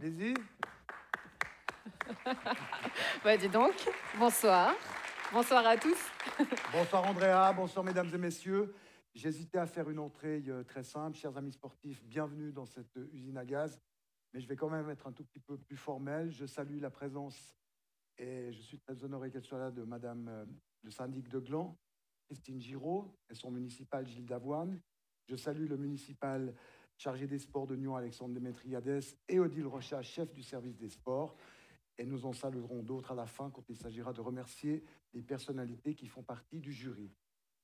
Allez-y. Bah, dis donc, bonsoir. Bonsoir à tous. Bonsoir Andrea, bonsoir mesdames et messieurs. J'hésitais à faire une entrée très simple. Chers amis sportifs, bienvenue dans cette usine à gaz. Mais je vais quand même être un tout petit peu plus formel. Je salue la présence et je suis très honoré qu'elle soit là de madame le syndic de Gland, Christine Giraud, et son municipal Gilles Davoine. Je salue le municipal chargé des sports de Nyon, Alexandre Démétriades, et Odile Rochat, chef du service des sports. Et nous en saluerons d'autres à la fin quand il s'agira de remercier les personnalités qui font partie du jury.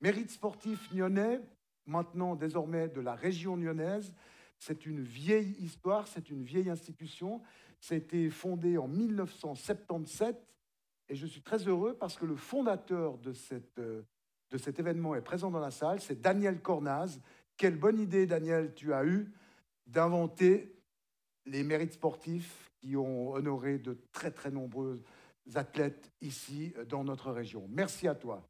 Mérite sportif nyonnais, maintenant désormais de la région nyonnaise. C'est une vieille histoire, c'est une vieille institution. Ça a été fondé en 1977 et je suis très heureux parce que le fondateur de cet événement est présent dans la salle, c'est Daniel Cornaz. Quelle bonne idée, Daniel, tu as eue d'inventer les mérites sportifs qui ont honoré de très très nombreux athlètes ici dans notre région. Merci à toi.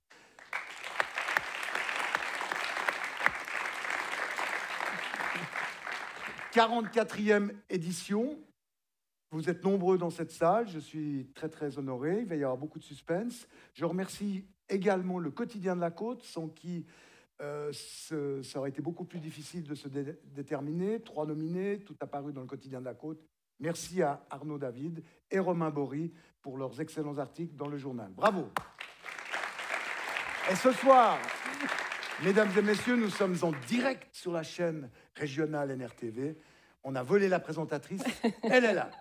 « 44e édition. Vous êtes nombreux dans cette salle. Je suis très très honoré. Il va y avoir beaucoup de suspense. Je remercie également le Quotidien de la Côte, sans qui ça aurait été beaucoup plus difficile de se déterminer. 3 nominés, tout apparu dans le Quotidien de la Côte. Merci à Arnaud David et Romain Bory pour leurs excellents articles dans le journal. Bravo. Et ce soir, mesdames et messieurs, nous sommes en direct sur la chaîne régionale NRTV. On a volé la présentatrice, elle est là.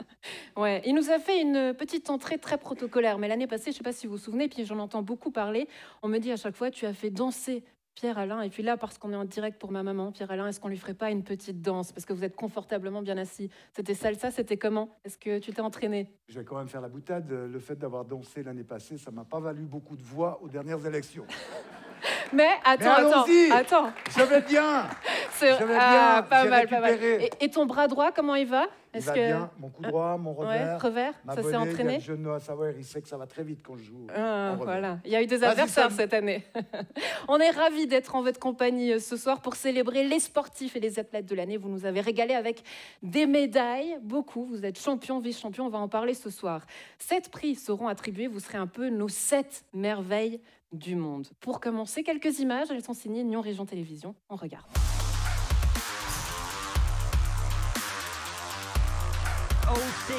Ouais, il nous a fait une petite entrée très protocolaire. Mais l'année passée, je ne sais pas si vous vous souvenez, puis j'en entends beaucoup parler. On me dit à chaque fois, tu as fait danser Pierre-Alain. Et puis là, parce qu'on est en direct pour ma maman, Pierre-Alain, est-ce qu'on lui ferait pas une petite danse? Parce que vous êtes confortablement bien assis. C'était salsa, c'était comment? Est-ce que tu t'es entraîné? Je vais quand même faire la boutade. Le fait d'avoir dansé l'année passée, ça ne m'a pas valu beaucoup de voix aux dernières élections. Mais attends. Je vais bien. Pas mal. Et ton bras droit, comment il va? Il va bien. Mon coup droit, mon revers. Revers, ça s'est entraîné. Le genou à savoir, il sait que ça va très vite quand je joue. Voilà. Il y a eu des adversaires cette année. On est ravis d'être en votre compagnie ce soir pour célébrer les sportifs et les athlètes de l'année. Vous nous avez régalé avec des médailles, beaucoup. Vous êtes champions, vice-champions, on va en parler ce soir. 7 prix seront attribués, vous serez un peu nos 7 merveilles du monde. Pour commencer, quelques images, elles sont signées Nyon Région Télévision. On regarde. Oh, 6.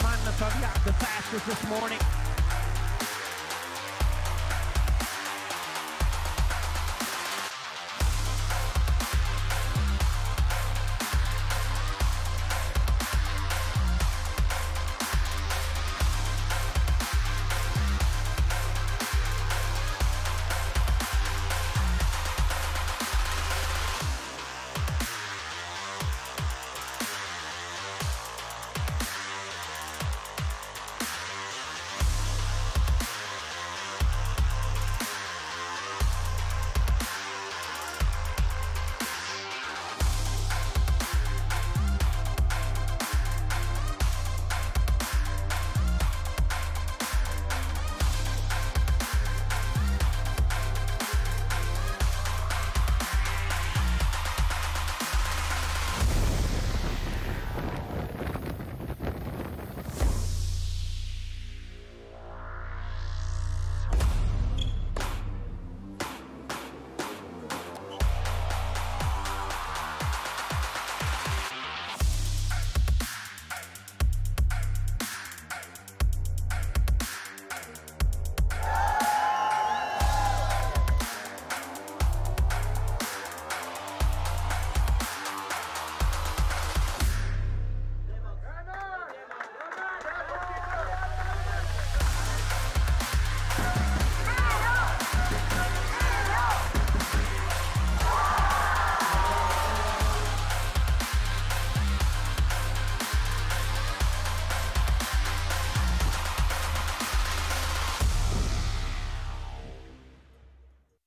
Madness on the fastest this morning.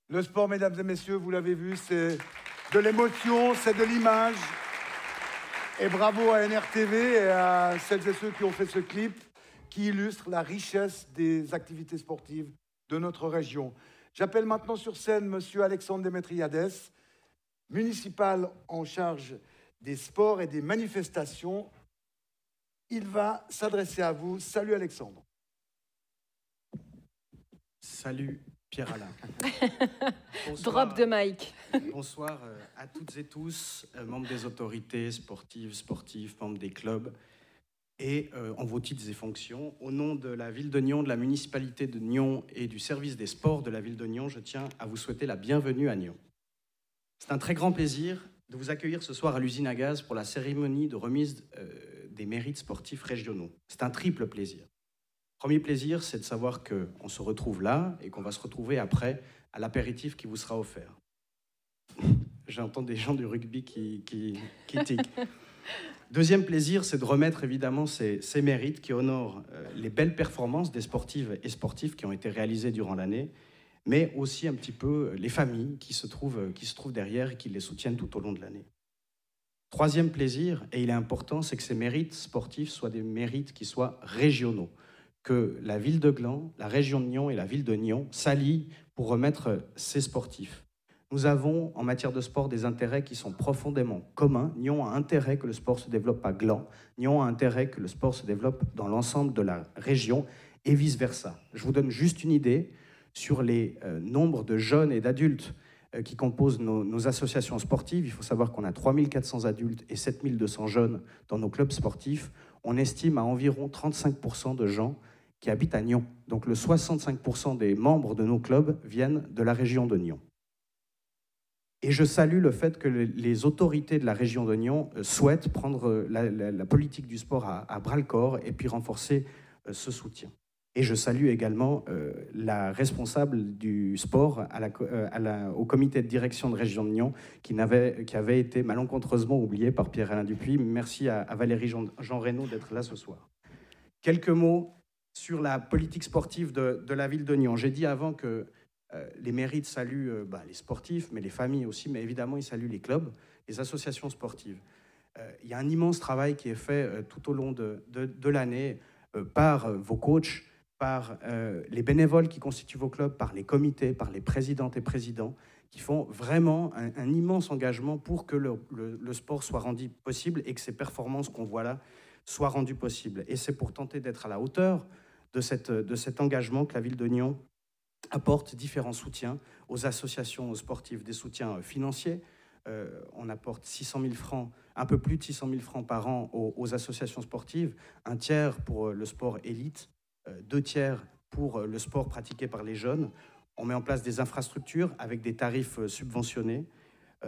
Le sport, mesdames et messieurs, vous l'avez vu, c'est de l'émotion, c'est de l'image. Et bravo à NRTV et à celles et ceux qui ont fait ce clip qui illustre la richesse des activités sportives de notre région. J'appelle maintenant sur scène monsieur Alexandre Démétriades, municipal en charge des sports et des manifestations. Il va s'adresser à vous. Salut Alexandre. Salut Pierre-Alain. Drop de mic. Bonsoir à toutes et tous, membres des autorités sportives, sportifs, membres des clubs et en vos titres et fonctions. Au nom de la ville de Nyon, de la municipalité de Nyon et du service des sports de la ville de Nyon, je tiens à vous souhaiter la bienvenue à Nyon. C'est un très grand plaisir de vous accueillir ce soir à l'usine à gaz pour la cérémonie de remise des mérites sportifs régionaux. C'est un triple plaisir. Premier plaisir, c'est de savoir qu'on se retrouve là et qu'on va se retrouver après à l'apéritif qui vous sera offert. J'entends des gens du rugby qui tiquent. Deuxième plaisir, c'est de remettre évidemment ces mérites qui honorent les belles performances des sportives et sportifs qui ont été réalisées durant l'année, mais aussi un petit peu les familles qui se trouvent derrière et qui les soutiennent tout au long de l'année. Troisième plaisir, et il est important, c'est que ces mérites sportifs soient des mérites qui soient régionaux, que la ville de Gland, la région de Nyon et la ville de Nyon s'allient pour remettre ces sportifs. Nous avons, en matière de sport, des intérêts qui sont profondément communs. Nyon a intérêt que le sport se développe à Gland. Nyon a intérêt que le sport se développe dans l'ensemble de la région et vice-versa. Je vous donne juste une idée sur les nombres de jeunes et d'adultes qui composent nos associations sportives. Il faut savoir qu'on a 3400 adultes et 7200 jeunes dans nos clubs sportifs. On estime à environ 35% de gens qui habitent à Nyon. Donc le 65% des membres de nos clubs viennent de la région de Nyon. Et je salue le fait que les autorités de la région de Nyon souhaitent prendre la politique du sport à bras-le-corps et puis renforcer ce soutien. Et je salue également la responsable du sport au comité de direction de région de Nyon qui avait été malencontreusement oublié par Pierre-Alain Dupuis. Merci à Valérie Jean Reynaud d'être là ce soir. Quelques mots sur la politique sportive de la ville de Nyon. J'ai dit avant que les mérites saluent les sportifs, mais les familles aussi, mais évidemment, ils saluent les clubs, les associations sportives. Il y a un immense travail qui est fait tout au long de l'année par vos coachs, par les bénévoles qui constituent vos clubs, par les comités, par les présidentes et présidents, qui font vraiment un immense engagement pour que le sport soit rendu possible et que ces performances qu'on voit là soient rendues possibles. Et c'est pour tenter d'être à la hauteur de cet engagement que la ville de Nyon apporte différents soutiens aux associations sportives, des soutiens financiers. On apporte 600 000 francs, un peu plus de 600 000 francs par an aux associations sportives, un tiers pour le sport élite, 2 tiers pour le sport pratiqué par les jeunes. On met en place des infrastructures avec des tarifs subventionnés,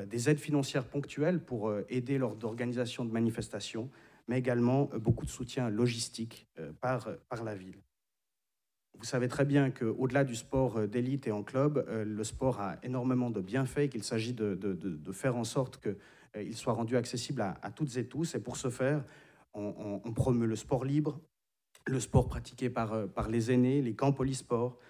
des aides financières ponctuelles pour aider lors d'organisation de manifestations, mais également beaucoup de soutien logistique par la ville. Vous savez très bien qu'au-delà du sport d'élite et en club, le sport a énormément de bienfaits et qu'il s'agit de faire en sorte qu'il soit rendu accessible à toutes et tous. Et pour ce faire, on promeut le sport libre, le sport pratiqué par les aînés, les camps polysports.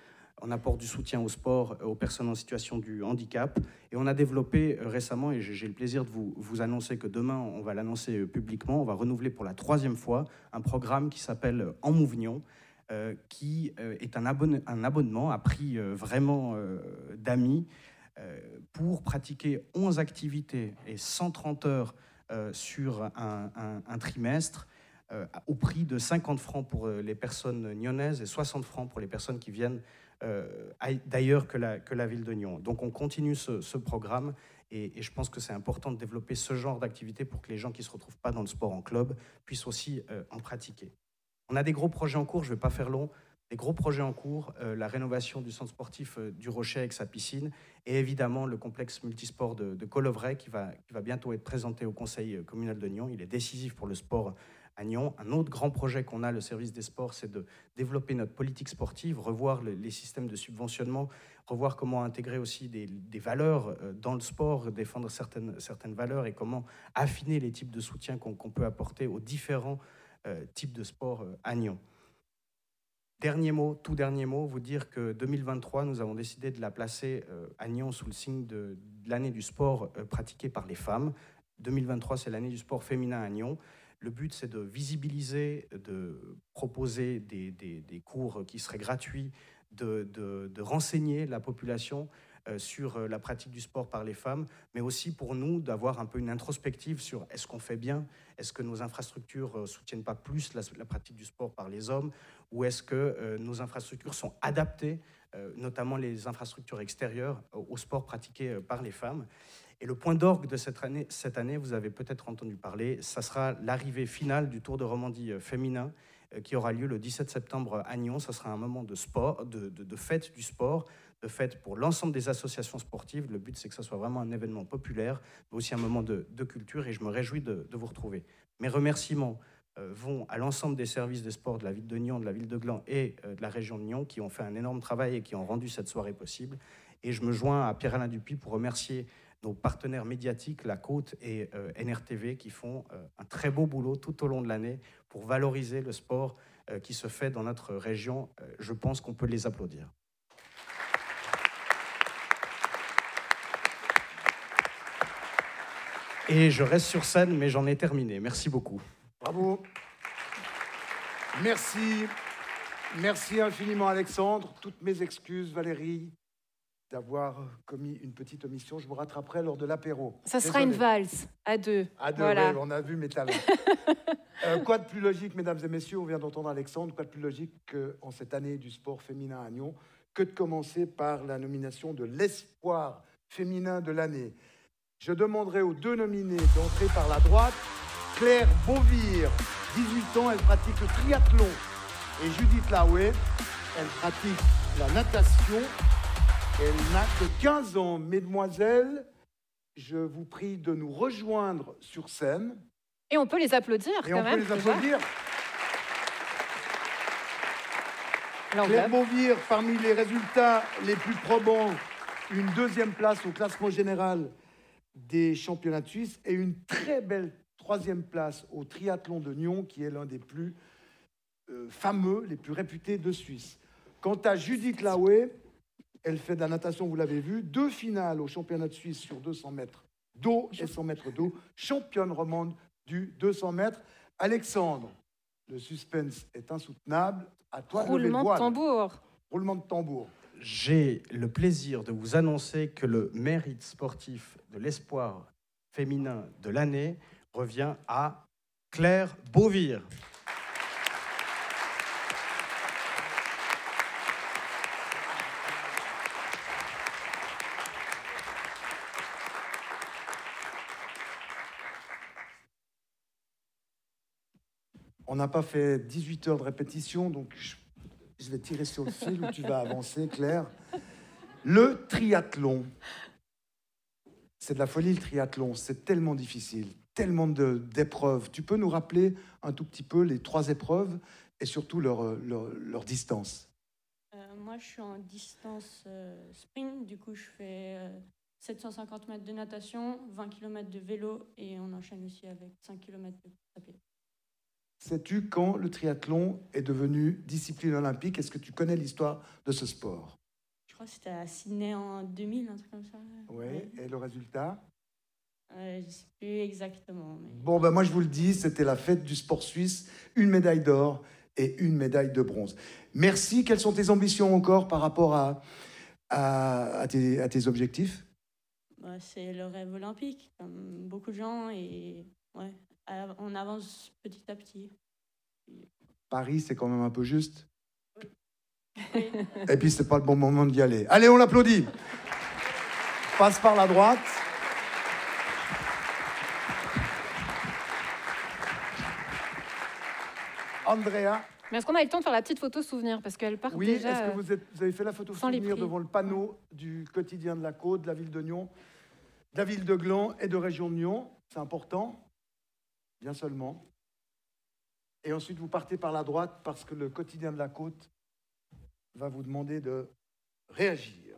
On apporte du soutien au sport aux personnes en situation de handicap. Et on a développé récemment, et j'ai le plaisir de vous annoncer que demain, on va l'annoncer publiquement, on va renouveler pour la 3e fois un programme qui s'appelle En Mouvement, qui est un abonnement à prix vraiment d'amis pour pratiquer 11 activités et 130 heures sur un trimestre au prix de 50 francs pour les personnes nyonnaises et 60 francs pour les personnes qui viennent d'ailleurs que la ville de Nyon. Donc on continue ce programme et je pense que c'est important de développer ce genre d'activité pour que les gens qui ne se retrouvent pas dans le sport en club puissent aussi en pratiquer. On a des gros projets en cours, je ne vais pas faire long, des gros projets en cours, la rénovation du centre sportif du Rocher avec sa piscine et évidemment le complexe multisport de Colovray qui va bientôt être présenté au conseil communal de Nyon. Il est décisif pour le sport à Nyon. Un autre grand projet qu'on a, le service des sports, c'est de développer notre politique sportive, revoir les systèmes de subventionnement, revoir comment intégrer aussi des valeurs dans le sport, défendre certaines valeurs et comment affiner les types de soutien qu'on peut apporter aux différents type de sport à Nyon. Tout dernier mot, vous dire que 2023, nous avons décidé de la placer à Nyon sous le signe de l'année du sport pratiqué par les femmes. 2023, c'est l'année du sport féminin à Nyon. Le but, c'est de visibiliser, de proposer des cours qui seraient gratuits, de renseigner la population sur la pratique du sport par les femmes, mais aussi pour nous d'avoir un peu une introspective sur est-ce qu'on fait bien, est-ce que nos infrastructures ne soutiennent pas plus la pratique du sport par les hommes, ou est-ce que nos infrastructures sont adaptées, notamment les infrastructures extérieures, au sport pratiqué par les femmes. Et le point d'orgue de cette année, vous avez peut-être entendu parler, ça sera l'arrivée finale du Tour de Romandie féminin qui aura lieu le 17 septembre à Nyon. Ça sera un moment de sport, de fête du sport, de fête pour l'ensemble des associations sportives. Le but, c'est que ça soit vraiment un événement populaire, mais aussi un moment de culture, et je me réjouis de vous retrouver. Mes remerciements vont à l'ensemble des services des sports de la ville de Nyon, de la ville de Gland et de la région de Nyon, qui ont fait un énorme travail et qui ont rendu cette soirée possible. Et je me joins à Pierre-Alain Dupuis pour remercier nos partenaires médiatiques, La Côte et NRTV, qui font un très beau boulot tout au long de l'année pour valoriser le sport qui se fait dans notre région. Je pense qu'on peut les applaudir. Et je reste sur scène, mais j'en ai terminé. Merci beaucoup. Bravo. Merci. Merci infiniment, Alexandre. Toutes mes excuses, Valérie, d'avoir commis une petite omission. Je me rattraperai lors de l'apéro. Ça sera une valse, à deux. À deux, voilà. Oui, on a vu mes talents. Quoi de plus logique, mesdames et messieurs, on vient d'entendre Alexandre, quoi de plus logique qu'en cette année du sport féminin à Nyon, que de commencer par la nomination de l'espoir féminin de l'année. Je demanderai aux deux nominés d'entrer par la droite. Claire Beauvire, 18 ans, elle pratique le triathlon. Et Judith Laoué, elle pratique la natation. Elle n'a que 15 ans. Mesdemoiselles, je vous prie de nous rejoindre sur scène. Et on peut les applaudir, Et quand on même. peut les applaudir. Alors, Claire Beauvire, parmi les résultats les plus probants, une deuxième place au classement général des championnats de Suisse et une très belle troisième place au triathlon de Nyon, qui est l'un des plus fameux, les plus réputés de Suisse. Quant à Judith Laoué, elle fait de la natation, vous l'avez vu, 2 finales au championnat de Suisse sur 200 mètres d'eau et 100 mètres d'eau, championne romande du 200 mètres. Alexandre, le suspense est insoutenable. À toi de lever le voile. roulement de tambour. Roulement de tambour. J'ai le plaisir de vous annoncer que le mérite sportif de l'espoir féminin de l'année revient à Claire Beauvire. On n'a pas fait 18 heures de répétition, donc je vais tirer sur le fil où tu vas avancer, Claire. Le triathlon. C'est de la folie, le triathlon. C'est tellement difficile, tellement d'épreuves. Tu peux nous rappeler un tout petit peu les 3 épreuves et surtout leur distance? Moi, je suis en distance sprint. Du coup, je fais 750 mètres de natation, 20 km de vélo et on enchaîne aussi avec 5 km de course à pied. Sais-tu quand le triathlon est devenu discipline olympique? Est-ce que tu connais l'histoire de ce sport? Je crois que c'était à Sydney en 2000, un truc comme ça. Oui, et le résultat? Je ne sais plus exactement. Mais... Bon, ben moi je vous le dis, c'était la fête du sport suisse, une médaille d'or et une médaille de bronze. Merci. Quelles sont tes ambitions encore par rapport à tes objectifs? C'est le rêve olympique, comme beaucoup de gens, et ouais, on avance petit à petit. Paris, c'est quand même un peu juste. Oui. Et puis, c'est pas le bon moment d'y aller. Allez, on l'applaudit. Passe par la droite. Andrea. Mais est-ce qu'on a eu le temps de faire la petite photo souvenir? Parce qu'elle part Oui, déjà... est-ce que vous avez fait la photo sans les souvenir prix. devant le panneau du quotidien de la Côte, de la ville de Nyon, de la ville de Gland et de région de Nyon? C'est important. Bien seulement. Et ensuite, vous partez par la droite parce que le quotidien de la Côte va vous demander de réagir.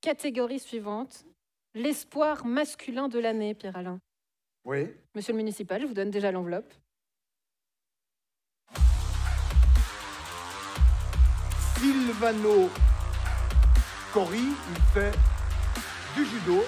Catégorie suivante. L'espoir masculin de l'année, Pierre-Alain. Oui. Monsieur le municipal, je vous donne déjà l'enveloppe. Silvano Cori, il fait du judo.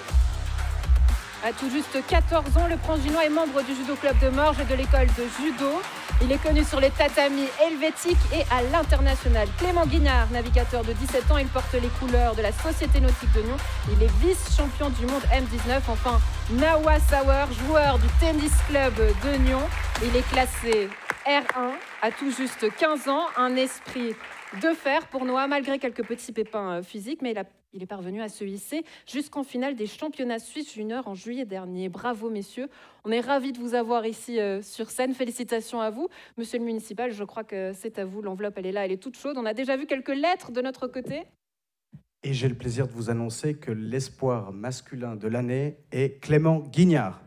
À tout juste 14 ans, le Prince Ginois est membre du judo club de Morges et de l'école de judo. Il est connu sur les tatamis helvétiques et à l'international. Clément Guignard, navigateur de 17 ans, il porte les couleurs de la Société Nautique de Nyon. Il est vice-champion du monde M19. Enfin, Nawa Sauer, joueur du tennis club de Nyon. Il est classé R1 à tout juste 15 ans. Un esprit de fer pour Noah, malgré quelques petits pépins physiques, mais il est parvenu à se hisser jusqu'en finale des championnats suisses juniors en juillet dernier. Bravo, messieurs. On est ravis de vous avoir ici sur scène. Félicitations à vous. Monsieur le municipal, je crois que c'est à vous. L'enveloppe, elle est là, elle est toute chaude. On a déjà vu quelques lettres de notre côté. Et j'ai le plaisir de vous annoncer que l'espoir masculin de l'année est Clément Guignard.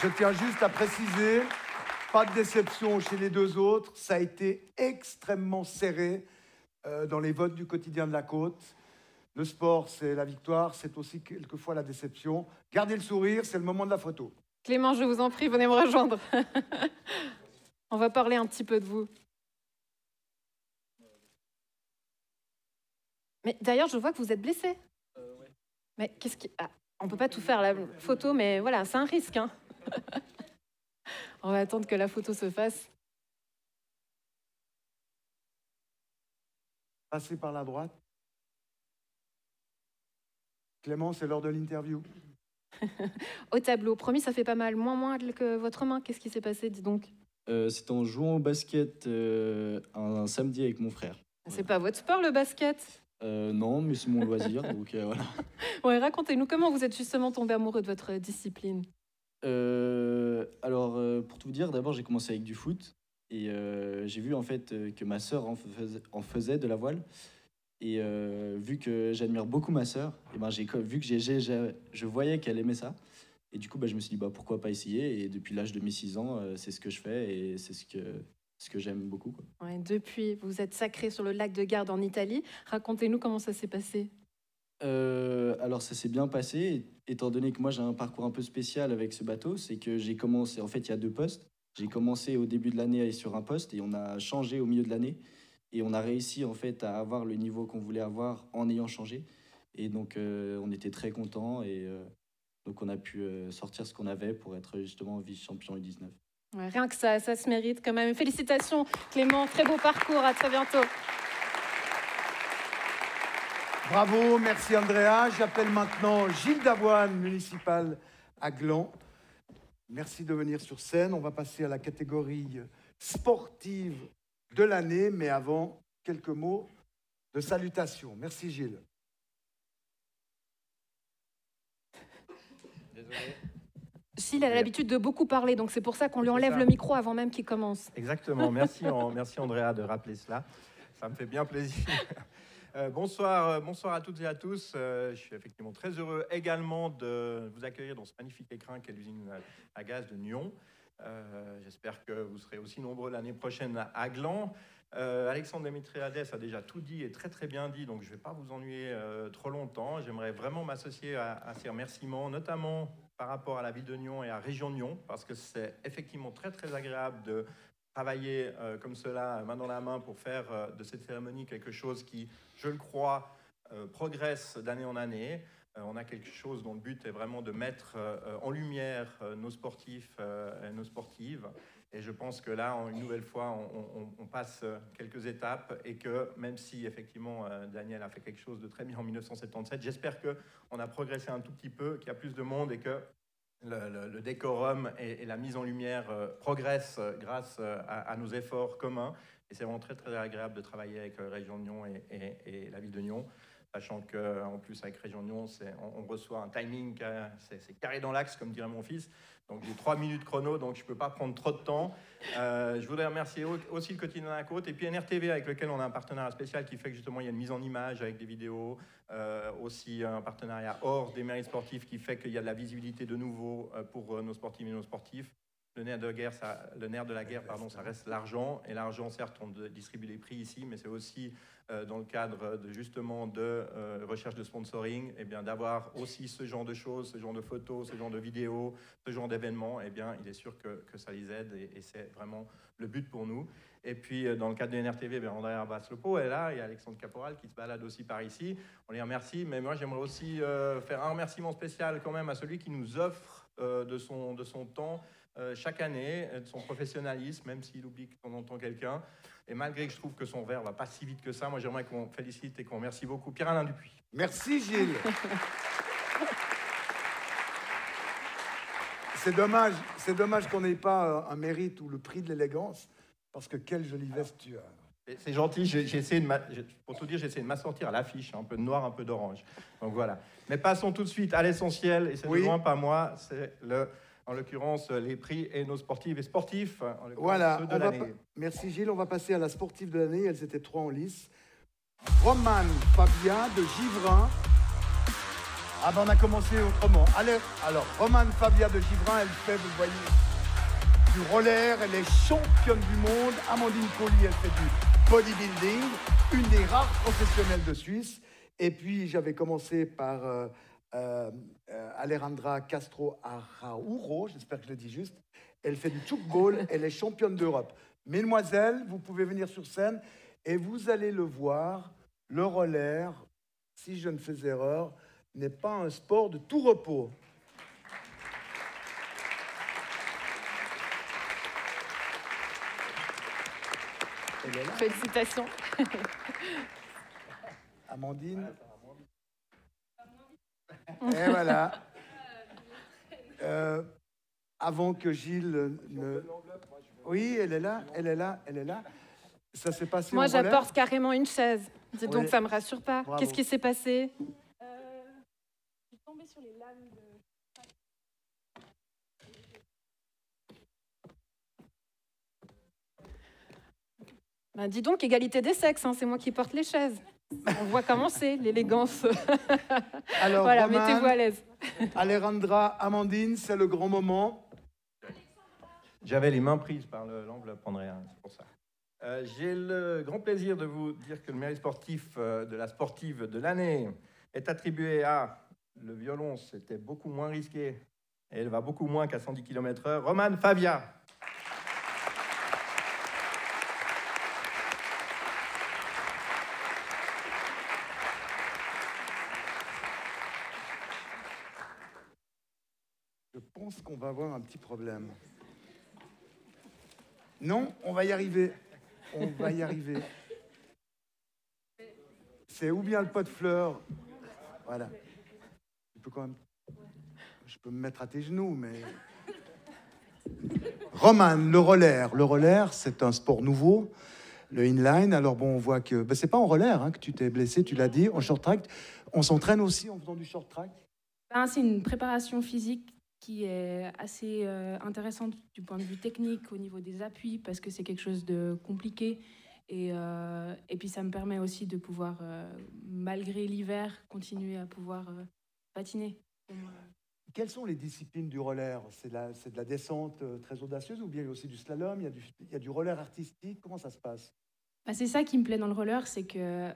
Je tiens juste à préciser, pas de déception chez les deux autres. Ça a été extrêmement serré dans les votes du quotidien de la Côte. Le sport, c'est la victoire, c'est aussi quelquefois la déception. Gardez le sourire, c'est le moment de la photo. Clément, je vous en prie, venez me rejoindre. On va parler un petit peu de vous. Mais d'ailleurs, je vois que vous êtes blessé. Ouais. Mais qu'est-ce qui... Ah, on ne peut pas tout faire, la photo, mais voilà, c'est un risque, hein. On va attendre que la photo se fasse. Passez par la droite. Clément, c'est l'heure de l'interview. Au tableau, promis, ça fait pas mal. Moins que votre main. Qu'est-ce qui s'est passé, dis donc? C'est en jouant au basket un samedi avec mon frère. C'est pas votre sport, le basket? Non, mais c'est mon loisir, donc voilà. Ouais, racontez-nous comment vous êtes justement tombé amoureux de votre discipline. Alors, pour tout vous dire, d'abord j'ai commencé avec du foot et j'ai vu en fait que ma sœur en faisait de la voile. Et vu que j'admire beaucoup ma sœur, et ben vu que je voyais qu'elle aimait ça. Et du coup, je me suis dit pourquoi pas essayer. Et depuis l'âge de mes 6 ans, c'est ce que je fais et c'est ce que j'aime beaucoup, quoi. Ouais, depuis, vous êtes sacré sur le lac de Garde en Italie. Racontez-nous comment ça s'est passé. Alors ça s'est bien passé, étant donné que moi j'ai un parcours un peu spécial avec ce bateau, c'est que j'ai commencé, en fait il y a 2 postes, j'ai commencé au début de l'année sur un poste et on a changé au milieu de l'année et on a réussi en fait à avoir le niveau qu'on voulait avoir en ayant changé et donc on était très contents et donc on a pu sortir ce qu'on avait pour être justement vice-champion U19. Ouais, rien que ça se mérite quand même. Félicitations Clément, très beau parcours, à très bientôt. Bravo, merci Andrea. J'appelle maintenant Gilles Davoine, municipal à Gland. Merci de venir sur scène. On va passer à la catégorie sportive de l'année, mais avant, quelques mots de salutation. Merci Gilles. Désolé. Gilles a l'habitude de beaucoup parler, donc c'est pour ça qu'on lui enlève le micro avant même qu'il commence. Exactement, merci Andrea de rappeler cela. Ça me fait bien plaisir. Bonsoir à toutes et à tous. Je suis effectivement très heureux également de vous accueillir dans ce magnifique écrin qu'est l'usine à gaz de Nyon. J'espère que vous serez aussi nombreux l'année prochaine à Gland. Alexandre Demetriades a déjà tout dit et très très bien dit, donc je ne vais pas vous ennuyer trop longtemps. J'aimerais vraiment m'associer à ces remerciements, notamment par rapport à la ville de Nyon et à la région de Nyon, parce que c'est effectivement très très agréable de travailler comme cela, main dans la main, pour faire de cette cérémonie quelque chose qui, je le crois, progresse d'année en année. On a quelque chose dont le but est vraiment de mettre en lumière nos sportifs et nos sportives. Et je pense que là, une nouvelle fois, on passe quelques étapes et que même si, effectivement, Daniel a fait quelque chose de très bien en 1977, j'espère qu'on a progressé un tout petit peu, qu'il y a plus de monde et que le décorum et la mise en lumière progressent grâce à nos efforts communs. Et c'est vraiment très, très agréable de travailler avec Région de Nyon et la ville de Nyon, sachant qu'en plus, avec Région de Nyon, on reçoit un timing, c'est carré dans l'axe, comme dirait mon fils. Donc j'ai 3 minutes chrono, donc je ne peux pas prendre trop de temps. Je voudrais remercier aussi le quotidien de la Côte et puis NRTV, avec lequel on a un partenariat spécial qui fait que justement il y a une mise en image avec des vidéos, aussi un partenariat hors des mérites sportifs qui fait qu'il y a de la visibilité de nouveau pour nos sportives et nos sportifs. le nerf de la guerre, pardon, ça reste l'argent. Et l'argent, certes, on distribue les prix ici, mais c'est aussi dans le cadre justement de recherche de sponsoring, eh bien, d'avoir aussi ce genre de choses, ce genre de photos, ce genre de vidéos, ce genre d'événements. Eh bien, il est sûr que ça les aide et c'est vraiment le but pour nous. Et puis, dans le cadre de NRTV, eh Andrea Baslopo est là, il y a Alexandre Caporal qui se balade aussi par ici. On les remercie, mais moi, j'aimerais aussi faire un remerciement spécial quand même à celui qui nous offre de son temps chaque année, de son professionnalisme, même s'il oublie de temps en temps quelqu'un. Et malgré que je trouve que son verre ne va pas si vite que ça, moi, j'aimerais qu'on félicite et qu'on remercie beaucoup Pierre-Alain Dupuis. Merci, Gilles. C'est dommage qu'on n'ait pas un mérite ou le prix de l'élégance, parce que quelle jolie veste tu as. C'est gentil, pour tout dire, j'ai essayé de m'assortir à l'affiche, un peu de noir, un peu d'orange. Donc voilà. Mais passons tout de suite à l'essentiel, et c'est de loin pas moi, c'est en l'occurrence les prix et nos sportives et sportifs. Voilà, merci Gilles, on va passer à la sportive de l'année, elles étaient 3 en lice. Romane Fabia de Givrin. Ah ben on a commencé autrement. Allez, alors, Romane Fabia de Givrin, elle fait, vous voyez, du roller, elle est championne du monde. Amandine Colli, elle fait du bodybuilding, une des rares professionnelles de Suisse. Et puis, j'avais commencé par Alejandra Castro Araújo, j'espère que je le dis juste. Elle fait du tchoukball, elle est championne d'Europe. Mesdemoiselles, vous pouvez venir sur scène et vous allez le voir, le roller, si je ne fais erreur, n'est pas un sport de tout repos. Félicitations. Amandine. Et voilà. Avant que Gilles ne... Oui, elle est là, elle est là, elle est là. Ça s'est passé. Moi, j'apporte carrément une chaise. Dis donc, oui. ça me rassure pas. Qu'est-ce qui s'est passé? Je suis tombée sur les lames de... Ben, dis donc, égalité des sexes, hein, c'est moi qui porte les chaises. On voit comment c'est, l'élégance. Alors, voilà, Romane, mettez-vous à l'aise. Alejandra, Amandine, c'est le grand moment. J'avais les mains prises par l'enveloppe, Andrea, c'est pour ça. J'ai le grand plaisir de vous dire que le mérite sportif de la sportive de l'année est attribué à le violon, c'était beaucoup moins risqué et elle va beaucoup moins qu'à 110 km/h. Romane Fabia. Je pense qu'on va avoir un petit problème. Non, on va y arriver. On va y arriver. C'est ou bien le pot de fleurs. Voilà. Je peux me mettre à tes genoux, mais... Romane, le roller. Le roller, c'est un sport nouveau. Le inline, alors bon, on voit que... Ben, c'est pas en roller hein, que tu t'es blessé, tu l'as dit, en short track. On s'entraîne aussi en faisant du short track. C'est une préparation physique qui est assez intéressante du point de vue technique au niveau des appuis parce que c'est quelque chose de compliqué et puis ça me permet aussi de pouvoir, malgré l'hiver, continuer à pouvoir patiner. Quelles sont les disciplines du roller? C'est de la descente très audacieuse ou bien il y a aussi du slalom, il y a du roller artistique? Comment ça se passe? C'est ça qui me plaît dans le roller, c'est que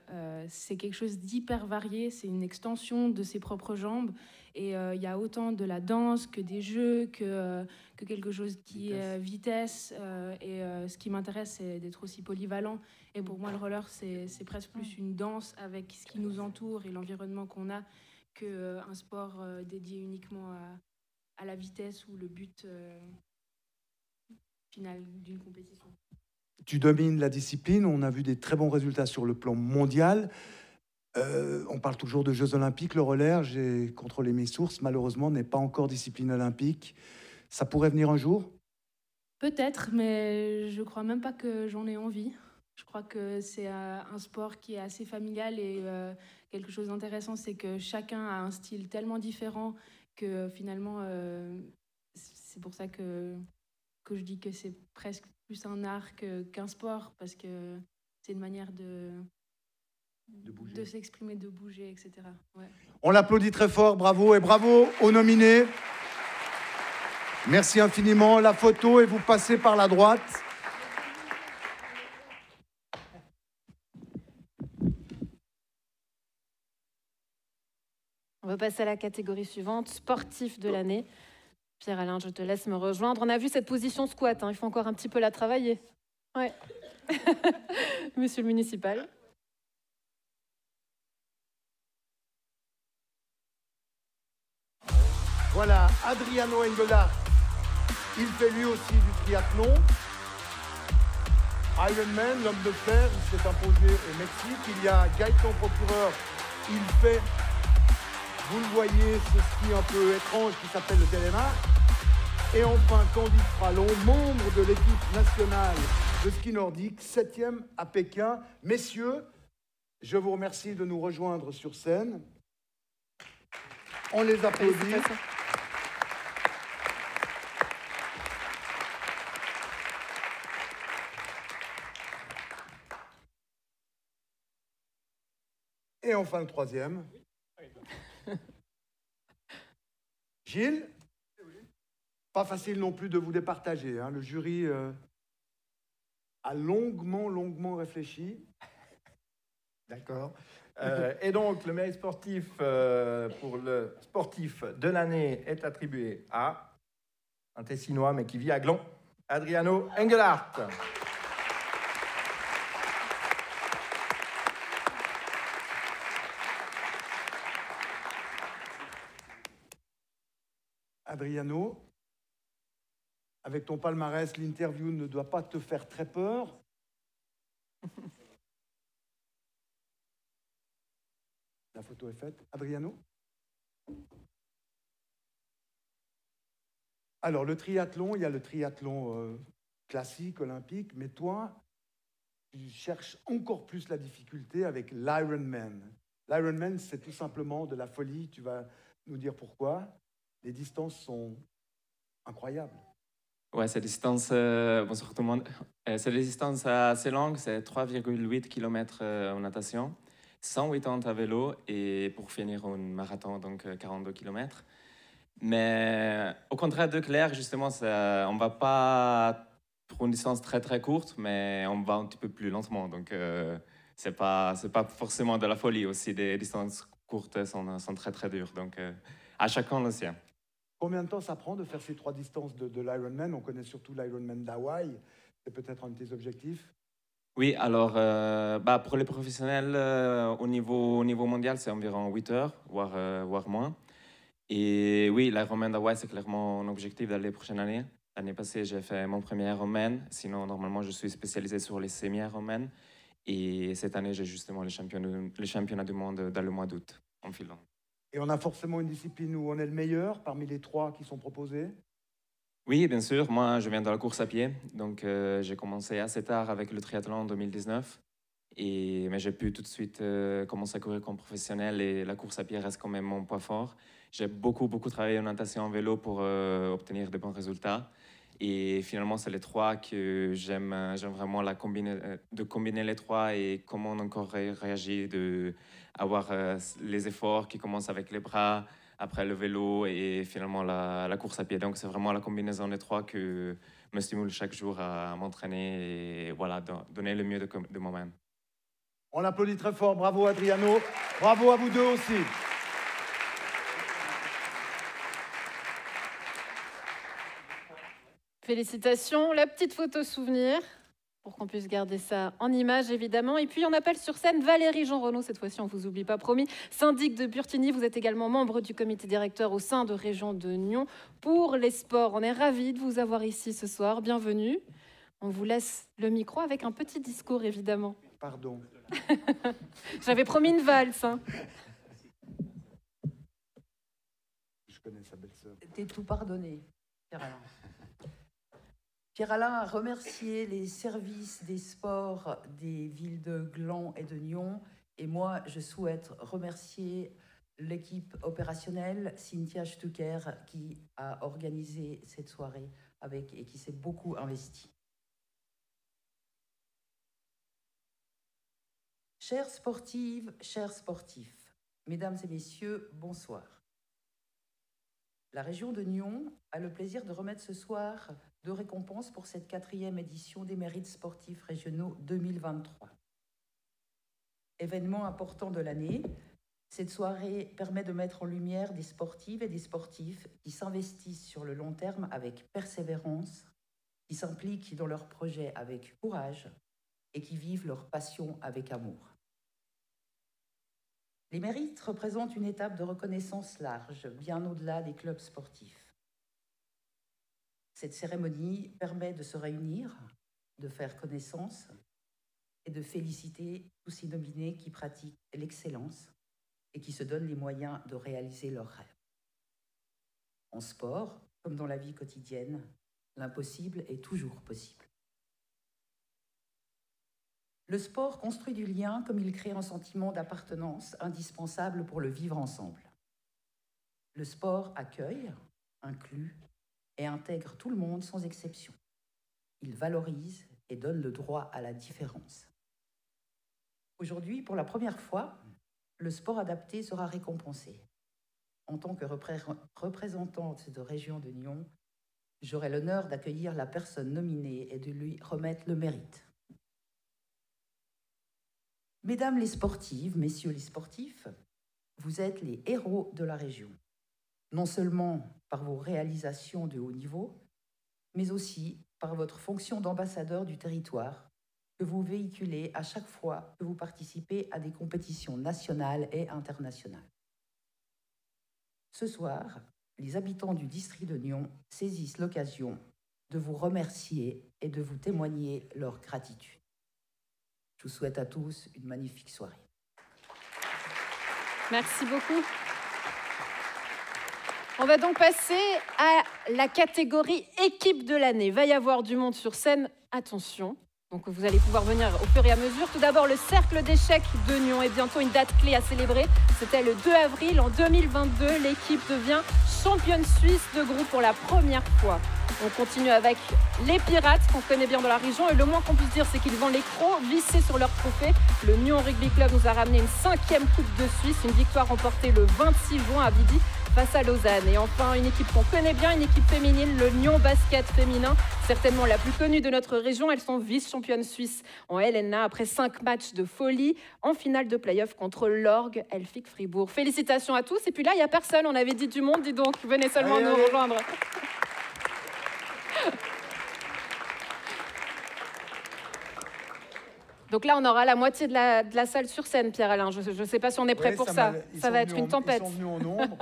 c'est quelque chose d'hyper varié, c'est une extension de ses propres jambes et il y a autant de la danse que des jeux, que quelque chose qui est vitesse et ce qui m'intéresse c'est d'être aussi polyvalent et pour moi le roller c'est presque plus une danse avec ce qui nous entoure et l'environnement qu'on a qu'un sport dédié uniquement à la vitesse ou le but final d'une compétition. Tu domines la discipline, on a vu des très bons résultats sur le plan mondial. On parle toujours de Jeux olympiques, le roller, j'ai contrôlé mes sources, malheureusement, n'est pas encore discipline olympique. Ça pourrait venir un jour? Peut-être, mais je crois même pas que j'en ai envie. Je crois que c'est un sport qui est assez familial et quelque chose d'intéressant, c'est que chacun a un style tellement différent que finalement, c'est pour ça que je dis que c'est presque plus un art qu'un sport, parce que c'est une manière de s'exprimer, de bouger, etc. Ouais. On l'applaudit très fort, bravo et bravo aux nominés. Merci infiniment. La photo et vous passez par la droite. On va passer à la catégorie suivante, sportif de l'année. Pierre-Alain, je te laisse me rejoindre. On a vu cette position squat, hein, il faut encore un petit peu la travailler. Ouais. Monsieur le municipal. Voilà, Adriano Engelhardt. Il fait lui aussi du triathlon. Ironman, l'homme de fer, il s'est imposé au Mexique. Il y a Gaëtan Procureur, il fait, vous le voyez, ce ski un peu étrange qui s'appelle le télémark. Et enfin, Candice Fralon, membre de l'équipe nationale de ski nordique, 7e à Pékin. Messieurs, je vous remercie de nous rejoindre sur scène. On les applaudit. Et enfin le troisième. Gilles, pas facile non plus de vous départager, hein. Le jury a longuement réfléchi. D'accord. Et donc, le mérite sportif pour le sportif de l'année est attribué à un Tessinois, mais qui vit à Glon, Adriano Engelhardt. Adriano, avec ton palmarès, l'interview ne doit pas te faire très peur. La photo est faite. Adriano? Alors, le triathlon, il y a le triathlon classique, olympique, mais toi, tu cherches encore plus la difficulté avec l'Ironman. L'Ironman, c'est tout simplement de la folie. Tu vas nous dire pourquoi. Les distances sont incroyables. Ouais, c'est des distances, bonsoir tout le monde. C'est des distances assez longues, c'est 3,8 km en natation, 180 à vélo et pour finir un marathon, donc 42 km. Mais au contraire de Claire, justement, on ne va pas pour une distance très très courte, mais on va un petit peu plus lentement. Donc, c'est pas forcément de la folie aussi. Des distances courtes sont très très dures. Donc, à chacun le sien. Combien de temps ça prend de faire ces 3 distances de l'Ironman? On connaît surtout l'Ironman d'Hawaï. C'est peut-être un de tes objectifs? Oui, alors pour les professionnels, au niveau mondial, c'est environ 8 heures, voire moins. Et oui, l'Ironman d'Hawaï, c'est clairement mon objectif d'aller la prochaine année. L'année passée, j'ai fait mon premier Ironman. Sinon, normalement, je suis spécialisé sur les semi-Ironman. Et cette année, j'ai justement les championnats du monde dans le mois d'août, en Finlande. Et on a forcément une discipline où on est le meilleur parmi les 3 qui sont proposés? Oui, bien sûr. Moi, je viens de la course à pied. Donc, j'ai commencé assez tard avec le triathlon en 2019. Mais j'ai pu tout de suite commencer à courir comme professionnel. Et la course à pied reste quand même mon point fort. J'ai beaucoup travaillé en natation en vélo pour obtenir de bons résultats. Et finalement, c'est les 3 que j'aime vraiment de combiner les 3 et comment on encore réagit, d'avoir les efforts qui commencent avec les bras, après le vélo et finalement la course à pied. Donc, c'est vraiment la combinaison des 3 que me stimule chaque jour à m'entraîner et voilà, donner le mieux de moi-même. On l'applaudit très fort. Bravo, Adriano. Bravo à vous deux aussi. Félicitations. La petite photo souvenir, pour qu'on puisse garder ça en image, évidemment. Et puis, on appelle sur scène Valérie Jean Renaud. Cette fois-ci, on ne vous oublie pas, promis. Syndic de Burtigny, vous êtes également membre du comité directeur au sein de Région de Nyon pour les sports. On est ravis de vous avoir ici ce soir. Bienvenue. On vous laisse le micro avec un petit discours, évidemment. Pardon. J'avais promis une valse. Hein. Je connais sa belle-sœur. T'es tout pardonné, Pierre-Alain. Pierre-Alain a remercié les services des sports des villes de Gland et de Nyon. Et moi, je souhaite remercier l'équipe opérationnelle, Cynthia Stucker, qui a organisé cette soirée et qui s'est beaucoup investie. Chères sportives, chers sportifs, mesdames et messieurs, bonsoir. La région de Nyon a le plaisir de remettre ce soir 2 récompenses pour cette 4e édition des mérites sportifs régionaux 2023. Événement important de l'année, cette soirée permet de mettre en lumière des sportives et des sportifs qui s'investissent sur le long terme avec persévérance, qui s'impliquent dans leurs projets avec courage et qui vivent leur passion avec amour. Les mérites représentent une étape de reconnaissance large, bien au-delà des clubs sportifs. Cette cérémonie permet de se réunir, de faire connaissance et de féliciter tous ces nominés qui pratiquent l'excellence et qui se donnent les moyens de réaliser leurs rêves. En sport, comme dans la vie quotidienne, l'impossible est toujours possible. Le sport construit du lien comme il crée un sentiment d'appartenance indispensable pour le vivre ensemble. Le sport accueille, inclut et intègre tout le monde sans exception. Il valorise et donne le droit à la différence. Aujourd'hui, pour la première fois, le sport adapté sera récompensé. En tant que représentante de région de Nyon, j'aurai l'honneur d'accueillir la personne nominée et de lui remettre le mérite. Mesdames les sportives, messieurs les sportifs, vous êtes les héros de la région, non seulement par vos réalisations de haut niveau, mais aussi par votre fonction d'ambassadeur du territoire que vous véhiculez à chaque fois que vous participez à des compétitions nationales et internationales. Ce soir, les habitants du district de Nyon saisissent l'occasion de vous remercier et de vous témoigner leur gratitude. Je vous souhaite à tous une magnifique soirée. Merci beaucoup. On va donc passer à la catégorie équipe de l'année. Il va y avoir du monde sur scène. Attention. Donc vous allez pouvoir venir au fur et à mesure. Tout d'abord, le cercle d'échecs de Nyon est bientôt une date clé à célébrer. C'était le 2 avril en 2022. L'équipe devient championne suisse de groupe pour la première fois. On continue avec les Pirates, qu'on connaît bien dans la région. Et le moins qu'on puisse dire, c'est qu'ils vont les crocs vissés sur leur trophée. Le Nyon Rugby Club nous a ramené une 5e Coupe de Suisse. Une victoire remportée le 26 juin à Vidy face à Lausanne. Et enfin, une équipe qu'on connaît bien, une équipe féminine, le Nyon Basket féminin, certainement la plus connue de notre région. Elles sont vice-championnes suisses en LNA après 5 matchs de folie en finale de play-off contre l'Orgue Elfic Fribourg. Félicitations à tous. Et puis là, il n'y a personne. On avait dit du monde, dis donc. Venez seulement nous rejoindre. Donc là, on aura la moitié de la salle sur scène, Pierre-Alain. Je ne sais pas si on est prêt pour ça. Ça va être une tempête. Ils sont venus en nombre.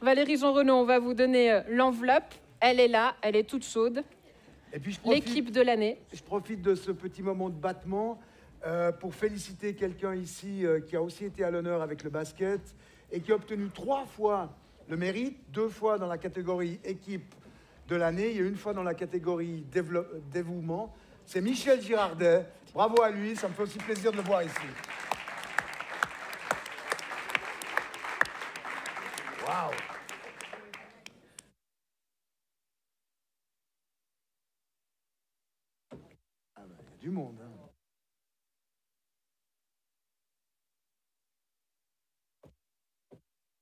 Valérie Jean Renaud, on va vous donner l'enveloppe. Elle est là, elle est toute chaude. Et puis l'équipe de l'année. Je profite de ce petit moment de battement pour féliciter quelqu'un ici qui a aussi été à l'honneur avec le basket et qui a obtenu 3 fois le mérite, 2 fois dans la catégorie équipe de l'année, il y a 1 fois dans la catégorie dévouement. C'est Michel Girardet. Bravo à lui, ça me fait aussi plaisir de le voir ici. Waouh! Ah ben, il y a du monde. Hein.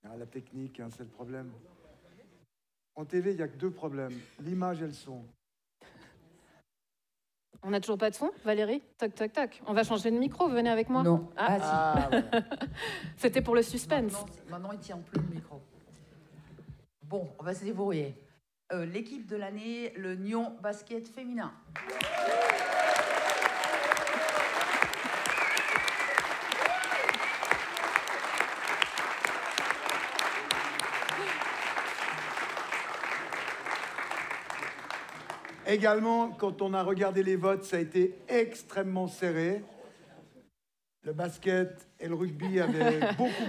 Ah, la technique, hein, c'est le problème. En TV, il n'y a que 2 problèmes, l'image et le son. On n'a toujours pas de son, Valérie? Toc, toc, toc. On va changer de micro, venez avec moi. Non. Ah, si. Ouais. C'était pour le suspense. Maintenant, il ne tient plus le micro. Bon, on va se débrouiller. L'équipe de l'année, le Nyon Basket féminin. Également, quand on a regardé les votes, ça a été extrêmement serré. Le basket et le rugby avaient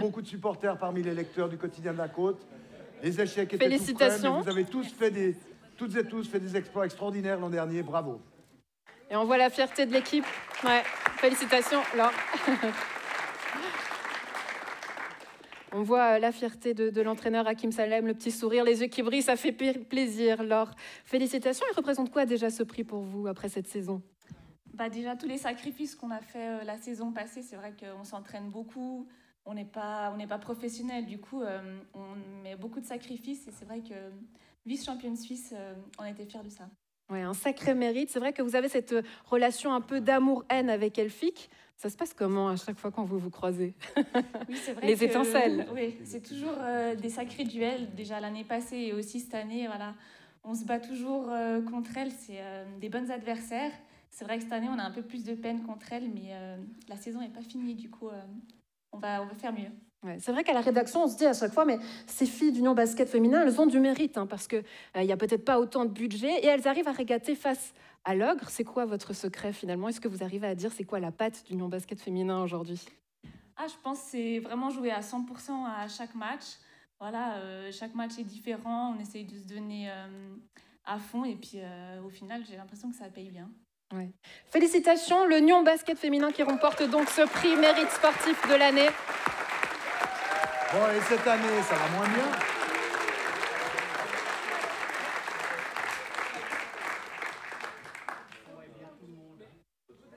beaucoup de supporters parmi les lecteurs du quotidien de la Côte. Les échecs étaient tout près, mais vous avez toutes et tous fait des exploits extraordinaires l'an dernier. Bravo. Et on voit la fierté de l'équipe. Ouais. Félicitations, Laure. On voit la fierté de l'entraîneur Hakim Salem, le petit sourire, les yeux qui brillent, ça fait plaisir. Laure, félicitations. Il représente quoi déjà ce prix pour vous après cette saison? Déjà, tous les sacrifices qu'on a fait la saison passée, c'est vrai qu'on s'entraîne beaucoup. on n'est pas professionnel. Du coup, on met beaucoup de sacrifices et c'est vrai que vice-championne suisse, on était fiers de ça. Ouais, un sacré mérite. C'est vrai que vous avez cette relation un peu d'amour-haine avec Elphick. Ça se passe comment à chaque fois quand vous vous croisez? Oui, c'est vrai Les étincelles. Oui, c'est toujours des sacrés duels. Déjà l'année passée et aussi cette année, voilà, on se bat toujours contre elles. C'est des bonnes adversaires. C'est vrai que cette année, on a un peu plus de peine contre elles, mais la saison n'est pas finie. Du coup, on va faire mieux. Ouais, c'est vrai qu'à la rédaction, on se dit à chaque fois, mais ces filles d'Union Basket Féminin, elles ont du mérite, hein, parce qu'il n'y a peut-être pas autant de budget, et elles arrivent à régater face à l'ogre. C'est quoi votre secret finalement? Est-ce que vous arrivez à dire c'est quoi la patte d'Union Basket Féminin aujourd'hui? Je pense que c'est vraiment jouer à 100% à chaque match. Voilà, chaque match est différent, on essaye de se donner à fond, et puis au final, j'ai l'impression que ça paye bien. Ouais. Félicitations, le Nyon Basket Féminin qui remporte donc ce prix mérite sportif de l'année. Bon, et cette année, ça va moins bien.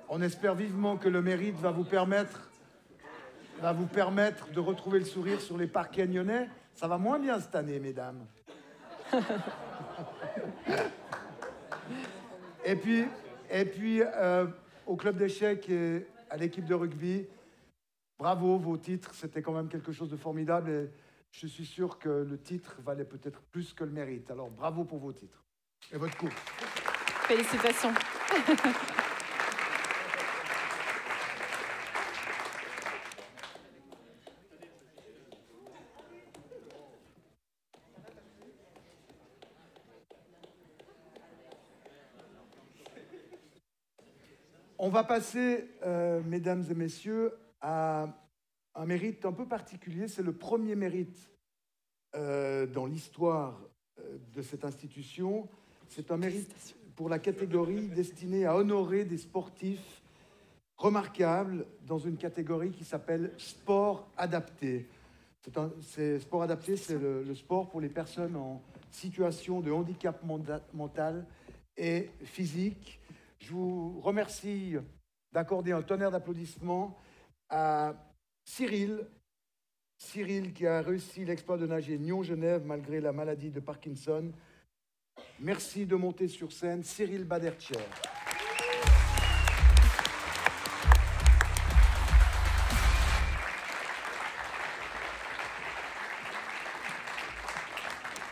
On espère vivement que le mérite va vous permettre de retrouver le sourire sur les parquets nyonnais. Ça va moins bien cette année, mesdames. Et puis au club d'échecs et à l'équipe de rugby, bravo, vos titres, c'était quand même quelque chose de formidable et je suis sûr que le titre valait peut-être plus que le mérite. Alors bravo pour vos titres et votre course. Félicitations. On va passer, mesdames et messieurs, à un mérite un peu particulier. C'est le premier mérite dans l'histoire de cette institution. C'est un mérite pour la catégorie destinée à honorer des sportifs remarquables dans une catégorie qui s'appelle sport adapté. Sport adapté, c'est le sport pour les personnes en situation de handicap mental et physique. Je vous remercie d'accorder un tonnerre d'applaudissements à Cyril. Cyril qui a réussi l'exploit de nager Nyon-Genève malgré la maladie de Parkinson. Merci de monter sur scène, Cyril Badertcher.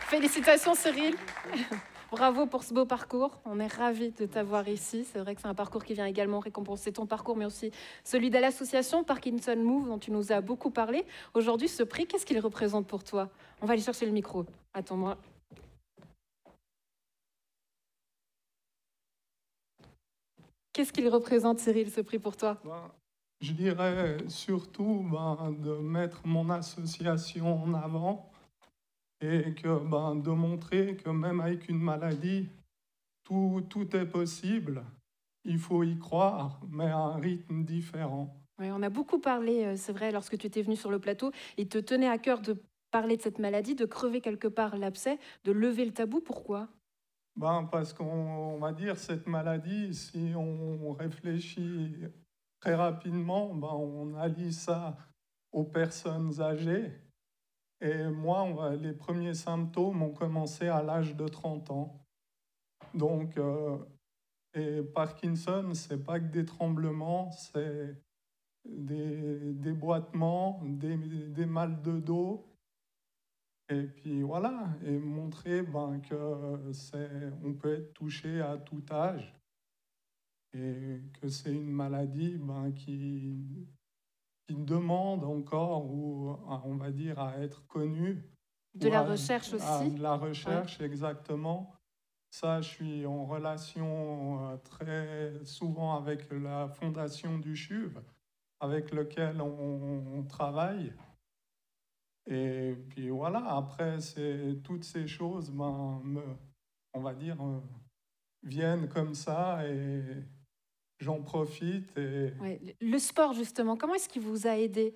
Félicitations Cyril. Bravo pour ce beau parcours. On est ravis de t'avoir ici. C'est vrai que c'est un parcours qui vient également récompenser ton parcours, mais aussi celui de l'association Parkinson Move, dont tu nous as beaucoup parlé. Aujourd'hui, ce prix, qu'est-ce qu'il représente pour toi? On va aller chercher le micro. Attends-moi. Qu'est-ce qu'il représente, Cyril, ce prix pour toi? Je dirais surtout de mettre mon association en avant. Et de montrer que même avec une maladie, tout est possible. Il faut y croire, mais à un rythme différent. Oui, on a beaucoup parlé, c'est vrai, lorsque tu étais venu sur le plateau. Il te tenait à cœur de parler de cette maladie, de crever quelque part l'abcès, de lever le tabou. Pourquoi? Parce qu'on va dire cette maladie, si on réfléchit très rapidement, on allie ça aux personnes âgées. Et moi, les premiers symptômes ont commencé à l'âge de 30 ans. Donc, et Parkinson, c'est pas que des tremblements, c'est des déboîtements, des mal de dos. Et puis voilà, et montrer on peut être touché à tout âge. Et que c'est une maladie qui demande encore, on va dire, à être connue. De la recherche aussi. De la recherche, ouais. Exactement. Ça, je suis en relation très souvent avec la fondation du CHUV, avec lequel on travaille. Et puis voilà, après, toutes ces choses, on va dire, viennent comme ça et j'en profite. Ouais, le sport, justement, comment est-ce qu'il vous a aidé?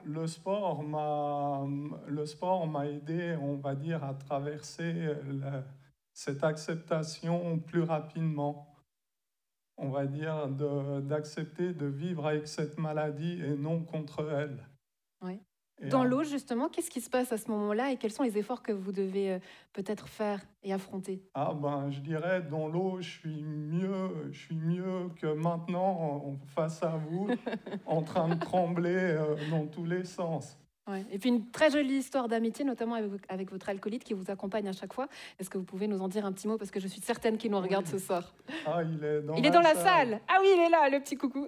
Le sport m'a aidé, on va dire, à traverser cette acceptation plus rapidement. on va dire, d'accepter de vivre avec cette maladie et non contre elle. Oui. Et Dans l'eau, justement, qu'est-ce qui se passe à ce moment-là et quels sont les efforts que vous devez peut-être faire et affronter? Ah ben, je dirais, dans l'eau, je suis mieux que maintenant, face à vous, en train de trembler dans tous les sens. Ouais. Et puis une très jolie histoire d'amitié, notamment avec votre alcoolite qui vous accompagne à chaque fois. Est-ce que vous pouvez nous en dire un petit mot? Parce que je suis certaine qu'il nous regarde ce soir. Ah, il est dans, la salle. Ah oui, il est là, le petit coucou.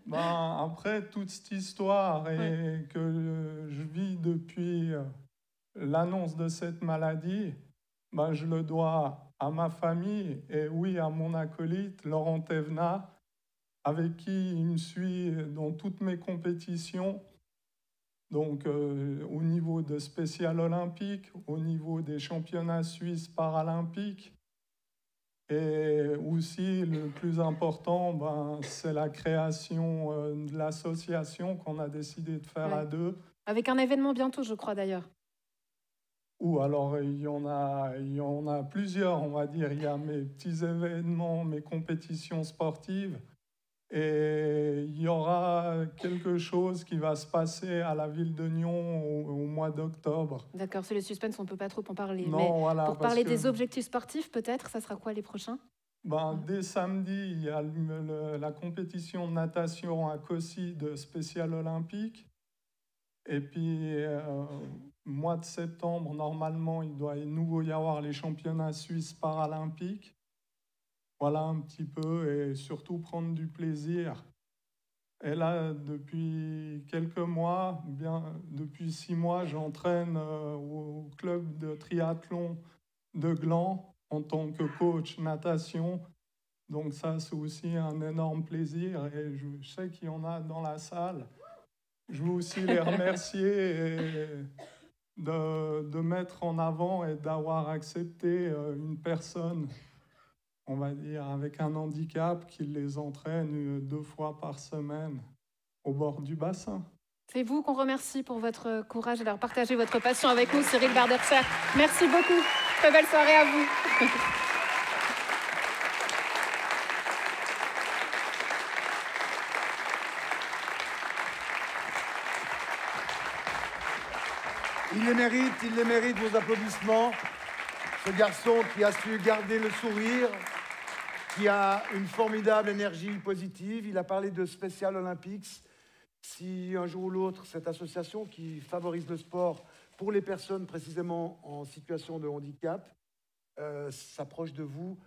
Ben, après toute cette histoire que je vis depuis l'annonce de cette maladie, ben, je le dois à ma famille et oui, à mon acolyte, Laurent Thévenat, avec qui il me suit dans toutes mes compétitions. Donc, au niveau de spécial olympique, au niveau des championnats suisses paralympiques. Et aussi, le plus important, ben, c'est la création de l'association qu'on a décidé de faire à deux. Avec un événement bientôt, je crois d'ailleurs. Ou alors, il y en a plusieurs, on va dire. Il y a mes petits événements, mes compétitions sportives. Et il y aura quelque chose qui va se passer à la ville de Nyon au mois d'octobre. D'accord, c'est le suspense, on ne peut pas trop en parler. Non, mais voilà, pour parler des objectifs sportifs, peut-être, ça sera quoi les prochains? Ben, dès samedi, il y a la compétition de natation à Cossy de spécial olympique. Et puis, mois de septembre, normalement, il doit de nouveau y avoir les championnats suisses paralympiques. Voilà un petit peu, et surtout prendre du plaisir. Et là, depuis quelques mois, depuis 6 mois, j'entraîne au club de triathlon de Gland en tant que coach natation. Donc ça, c'est aussi un énorme plaisir et je sais qu'il y en a dans la salle. Je veux aussi les remercier et de mettre en avant et d'avoir accepté une personne, on va dire, avec un handicap qui les entraîne 2 fois par semaine au bord du bassin. C'est vous qu'on remercie pour votre courage et d'avoir partagé votre passion avec nous, Cyril Barderser. Merci beaucoup. Très belle soirée à vous. Il les mérite, vos applaudissements. Ce garçon qui a su garder le sourire, qui a une formidable énergie positive. Il a parlé de Special Olympics. Si un jour ou l'autre, cette association qui favorise le sport pour les personnes précisément en situation de handicap s'approche de vous,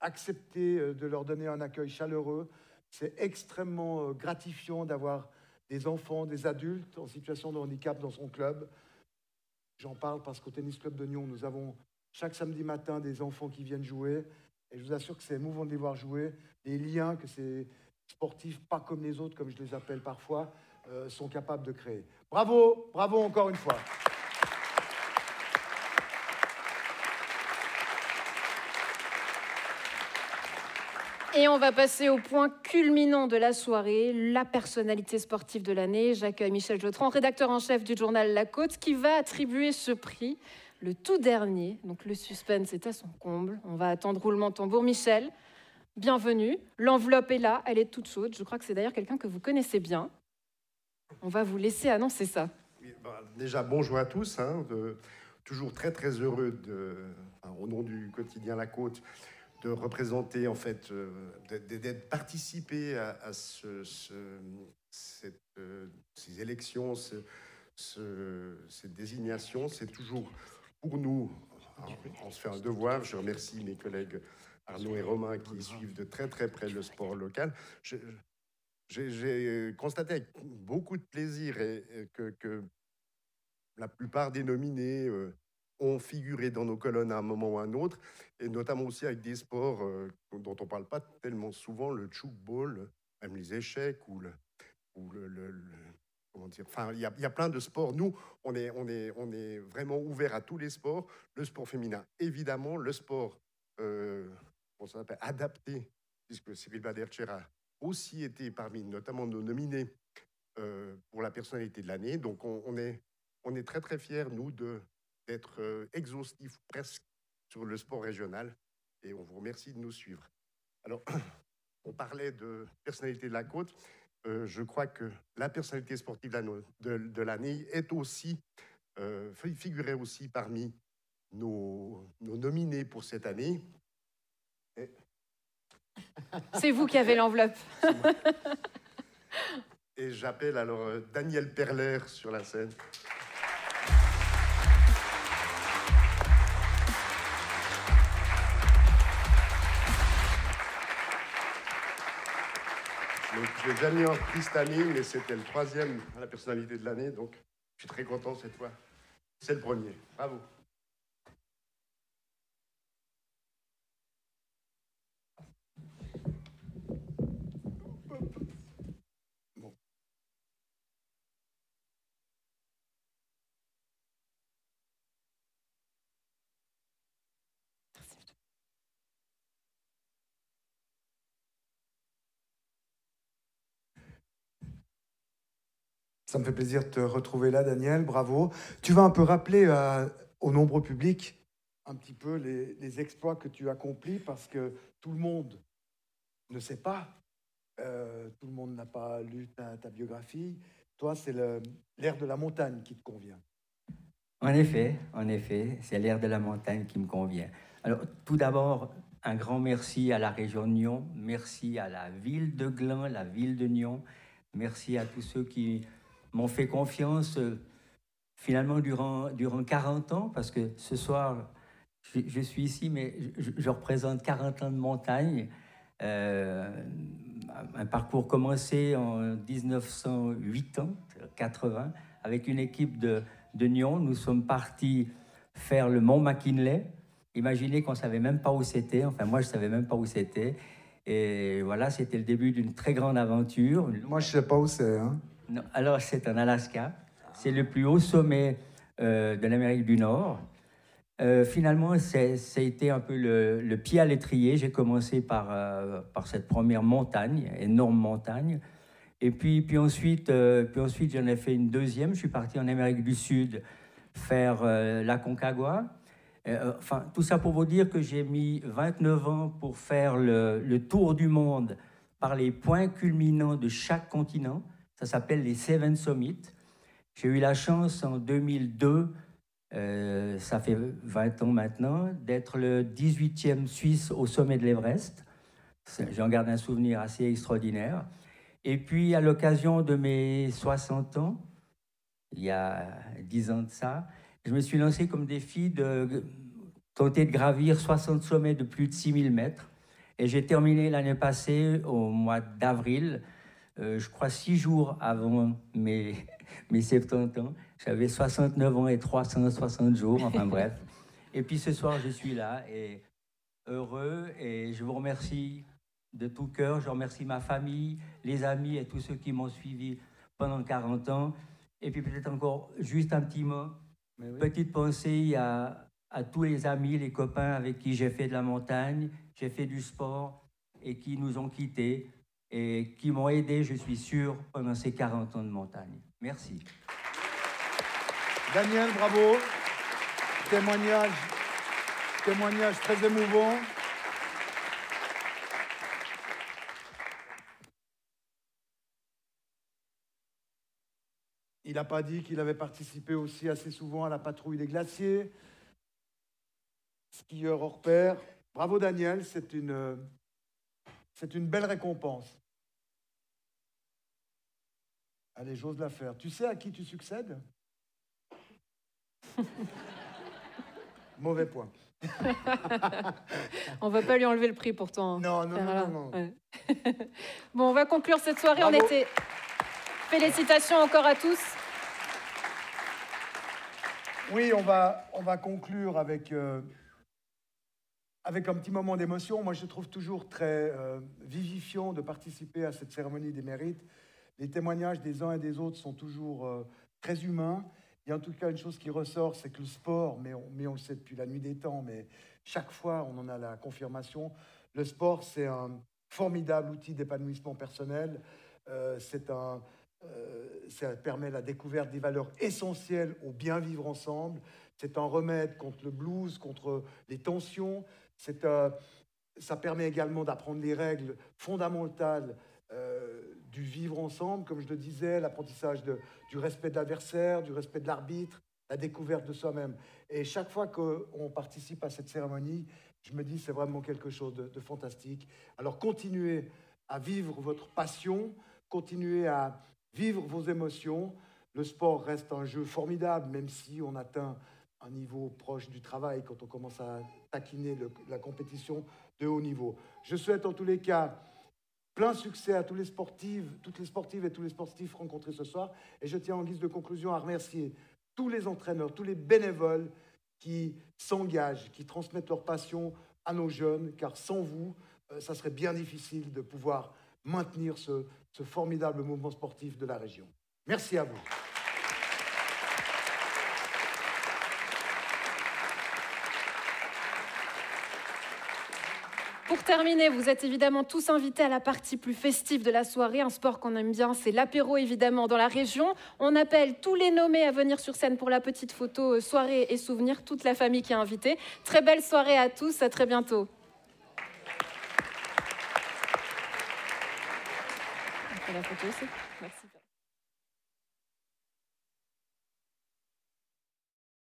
acceptez de leur donner un accueil chaleureux. C'est extrêmement gratifiant d'avoir des enfants, des adultes en situation de handicap dans son club. J'en parle parce qu'au Tennis Club de Nyon, nous avons chaque samedi matin des enfants qui viennent jouer. Et je vous assure que c'est émouvant de les voir jouer. Les liens que ces sportifs, pas comme les autres, comme je les appelle parfois, sont capables de créer. Bravo, bravo encore une fois. Et on va passer au point culminant de la soirée, la personnalité sportive de l'année. J'accueille Michel Jotron, rédacteur en chef du journal La Côte, qui va attribuer ce prix, le tout dernier. Donc le suspense est à son comble. On va attendre roulement de tambour. Michel, bienvenue. L'enveloppe est là, elle est toute chaude. Je crois que c'est d'ailleurs quelqu'un que vous connaissez bien. On va vous laisser annoncer ça. Oui, déjà, bonjour à tous. Toujours très, très heureux, au nom du quotidien La Côte, de représenter, en fait, d'être participé à ces élections, ces désignations. C'est toujours, pour nous, on se fait un devoir. Je remercie mes collègues Arnaud et Romain qui suivent de très, très près le sport local. J'ai constaté avec beaucoup de plaisir que la plupart des nominés ont figuré dans nos colonnes à un moment ou à un autre, et notamment aussi avec des sports dont on ne parle pas tellement souvent, le tchoukball, même les échecs, ou comment dire, enfin, il y a plein de sports. Nous, on est vraiment ouvert à tous les sports. Le sport féminin, évidemment, le sport on s'appelle adapté, puisque Cyril Badercher a aussi été parmi notamment nos nominés pour la personnalité de l'année. Donc on est très très fiers, nous, d'être exhaustifs presque sur le sport régional, et on vous remercie de nous suivre. Alors, on parlait de personnalité de la côte. Je crois que la personnalité sportive de l'année est aussi, figurait aussi parmi nos nominés pour cette année. C'est vous qui avez l'enveloppe. Et j'appelle alors Daniel Perler sur la scène. Donc, je l'ai déjà mis en prix cette année, mais c'était le 3e à la personnalité de l'année, donc je suis très content cette fois. C'est le 1er. Bravo. Ça me fait plaisir de te retrouver là, Daniel. Bravo. Tu vas un peu rappeler au nombreux public un petit peu les exploits que tu accomplis, parce que tout le monde ne sait pas. Tout le monde n'a pas lu ta biographie. Toi, c'est l'air de la montagne qui te convient. En effet, c'est l'air de la montagne qui me convient. Alors, tout d'abord, un grand merci à la région de Nyon, merci à la ville de Gland, la ville de Nyon, merci à tous ceux qui m'ont fait confiance finalement durant 40 ans, parce que ce soir, je suis ici, mais je représente 40 ans de montagne. Un parcours commencé en 1980 avec une équipe de Nyon. Nous sommes partis faire le Mont McKinley. Imaginez qu'on ne savait même pas où c'était. Enfin, moi, je ne savais même pas où c'était. Et voilà, c'était le début d'une très grande aventure. Moi, je ne sais pas où c'est. Hein. Non, alors, c'est en Alaska. C'est le plus haut sommet de l'Amérique du Nord. Finalement, ça a été un peu le pied à l'étrier. J'ai commencé par cette première montagne, énorme montagne. Et puis ensuite, j'en ai fait une deuxième. Je suis parti en Amérique du Sud faire la Concagua. Enfin, tout ça pour vous dire que j'ai mis 29 ans pour faire le tour du monde par les points culminants de chaque continent. Ça s'appelle les Seven Summits. J'ai eu la chance en 2002, ça fait 20 ans maintenant, d'être le 18e Suisse au sommet de l'Everest. J'en garde un souvenir assez extraordinaire. Et puis, à l'occasion de mes 60 ans, il y a 10 ans de ça, je me suis lancé comme défi de tenter de gravir 60 sommets de plus de 6000 mètres. Et j'ai terminé l'année passée, au mois d'avril, je crois 6 jours avant mes 70 ans. J'avais 69 ans et 360 jours, enfin bref. Et puis ce soir, je suis là et heureux, et je vous remercie de tout cœur. Je remercie ma famille, les amis et tous ceux qui m'ont suivi pendant 40 ans. Et puis peut-être encore juste un petit mot, petite pensée à tous les amis, les copains avec qui j'ai fait de la montagne, j'ai fait du sport et qui nous ont quittés et qui m'ont aidé, je suis sûr, pendant ces 40 ans de montagne. Merci. Daniel, bravo. Témoignage très émouvant. Il n'a pas dit qu'il avait participé aussi assez souvent à la patrouille des glaciers. Skieur hors pair. Bravo Daniel, c'est une belle récompense. Allez, j'ose la faire. Tu sais à qui tu succèdes? Mauvais point. On ne va pas lui enlever le prix pourtant. Non. Ouais. Bon, on va conclure cette soirée. Bravo. Félicitations encore à tous. Oui, on va conclure avec un petit moment d'émotion. Moi, je trouve toujours très vivifiant de participer à cette cérémonie des mérites. Les témoignages des uns et des autres sont toujours très humains. Il y a en tout cas une chose qui ressort, c'est que le sport, mais on le sait depuis la nuit des temps, mais chaque fois on en a la confirmation, le sport c'est un formidable outil d'épanouissement personnel, ça permet la découverte des valeurs essentielles au bien vivre ensemble, c'est un remède contre le blues, contre les tensions, Ça permet également d'apprendre les règles fondamentales du vivre ensemble, comme je le disais, l'apprentissage du respect de l'adversaire, du respect de l'arbitre, la découverte de soi-même. Et chaque fois qu'on participe à cette cérémonie, je me dis c'est vraiment quelque chose de fantastique. Alors continuez à vivre votre passion, continuez à vivre vos émotions. Le sport reste un jeu formidable, même si on atteint un niveau proche du travail quand on commence à taquiner la compétition de haut niveau. Je souhaite en tous les cas plein succès à toutes les sportives et tous les sportifs rencontrés ce soir. Et je tiens en guise de conclusion à remercier tous les entraîneurs, tous les bénévoles qui s'engagent, qui transmettent leur passion à nos jeunes, car sans vous, ça serait bien difficile de pouvoir maintenir ce formidable mouvement sportif de la région. Merci à vous. Pour terminer, vous êtes évidemment tous invités à la partie plus festive de la soirée. Un sport qu'on aime bien, c'est l'apéro évidemment dans la région. On appelle tous les nommés à venir sur scène pour la petite photo soirée et souvenir, toute la famille qui est invitée. Très belle soirée à tous, à très bientôt. On fait la photo aussi. Merci.